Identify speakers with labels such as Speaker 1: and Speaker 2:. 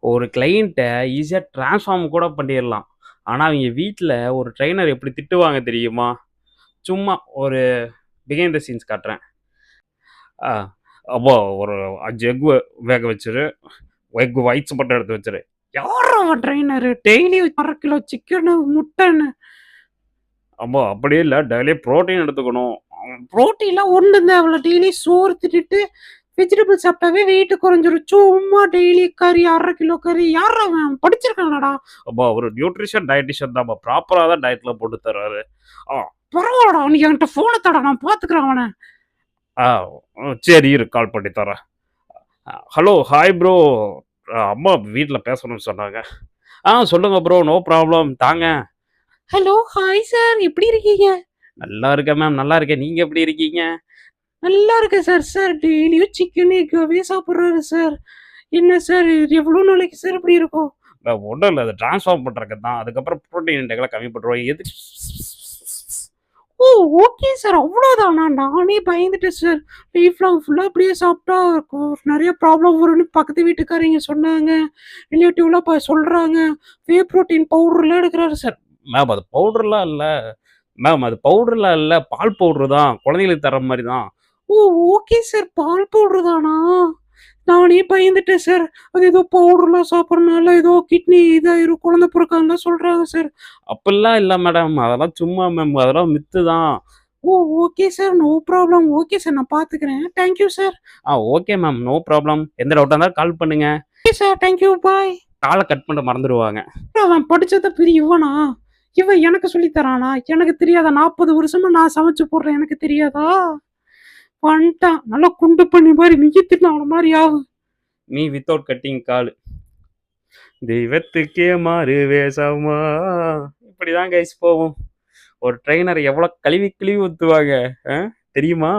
Speaker 1: ஒரு கிளையண்ட்ட ஈஸியா ட்ரான்ஸ்ஃபார்ம் கூட பண்ணிறலாம். ஆனா, அவிங்க வீட்ல ஒரு ட்ரெய்னர் எப்படி திட்டுவாங்க தெரியுமா? சும்மா ஒரு பிஹைண்ட் த சீன்ஸ் காட்டுறேன். ஆ "அப்பா ஒரு 5 எக் வேக வச்சுரு. எக் ஒயிட்ஸ் மட்டும் எடுத்து வச்சுரு." "யார்றா அவன் ட்ரெய்னரு? டெய்லி 1/2 கிலோ சிக்கனு, முட்டன்னு." "அம்மா அப்படி இல்ல. டெய்லி புரோட்டீன் எடுத்துக்கணும்." "புரோட்டீன்லாம் ஒண்ணும் தேவையில்ல. டெய்லி சோறு தின்னுட்டு வெஜிடபிள் சாப்பிட்டாவே வெயிட் குறைஞ்சிரும். சும்மா டெய்லி கறி 1/2 கிலோ கறி. யார்றா அவன்? படிச்சிருக்கானாடா?" "அப்பா அவரு நியூட்ரிஷன் டயட்டீஷியன் தான்ப்பா. ப்ராப்பரா தான் டயட்லாம் போட்டு தர்றாரு." "ஆ பரவால்லடா. நீ என்கிட்ட ஃபோன தாடா. நான் பார்த்துக்கிறேன் அவன." "ஆ சரி இரு கால் பண்ணி தர்றேன்." "Hello, hi bro. அம்மா வீட்ல பேசணும்னு சொன்னாங்க." சொல்லுங்க ப்ரோ. No problem. தாங்க." "Hello, hi sir. எப்படி இருக்கீங்க?" "நல்லா இருக்கேன் மேம். நல்லா இருக்கேன். நீங்க எப்படி இருக்கீங்க?" "நல்லா இருக்கேன் சார். சார் டெய்லியும் சிக்கன், எக்காவே சாப்பிடுறாரு சார். என்ன சார் இது எவ்வளோ நாளைக்கு சார் இப்படி இருக்கும்?" ஒண்ணும் இல்ல. அத ட்ரான்ஸ்ஃபார்ம் பண்றதுக்கு தான். அதுக்கப்புறம் புரோட்டீன் இன்டேக்லாம் கம்மி பண்ருவோம். எதுக்கு?" "ஓ! Okay sir. அவ்வளோதானா? நானே பயந்துட்டேன் சார். லைஃப் லாங் ஃபுல்லா இப்படியே சாப்பிட்டா நெறைய ப்ராப்ளம் வரும்னு பக்கத்து வீட்டுக்காரங்க சொன்னாங்க. ரிலேட்டிவ்லாம் சொல்றாங்க. வே புரோட்டீன் பவுடர்லாம் எடுக்குறாரு சார்." மேம் அது பவுடர்லாம் இல்ல. மேம் அது பவுடர்லாம் இல்ல. பால் பவுடர் தான். குழந்தைகளுக்கு தர்ற மாரி தான். "ஓ! Okay sir. பால் பவுடர் தானா? நானே பயந்துட்டேன் சார். அது ஏதோ பவுடர்லாம் சாப்பிடுறனால ஏதோ கிட்னி இதாயிரும், குழந்தை பொறக்காதுன்லாம் சொல்றாங்க சார்." "அப்பில்லாம் இல்ல மேடம். அதெல்லாம் சும்மா மேம். அதெல்லாம் மித்து தான்." "ஓ! Okay sir. No problem. Okay sir. நான் பார்த்துக்கிறேன். Thank you sir." Okay ma'am. No problem. எந்த டவுட்டா இருந்தாலும் கால் பண்ணுங்க." "Okay sir. Thank you. Bye." கால கட் பண்ண மறந்துருவாங்க. "அவன் படிச்சத பெரிய இவனா? இவன் எனக்கு சொல்லி தரானா? எனக்கு தெரியாதா? 40 வருஷமா நான் சமைச்சு போடுறேன். எனக்கு தெரியாதா?" வந்துட்டான். நல்லா குண்டு பண்ணி மாரி நீயே தின்னு அவன மாரி ஆவு. மீ வித்தவுட் கட்டிங் கால். தெய்வத்துக்கே மாறு வேஷமா. இப்படிதான் கைஸ் போகும். ஒரு ட்ரெய்னர் எவ்வளோ கழுவி கழுவி ஊத்துவாங்க. அ தெரியுமா?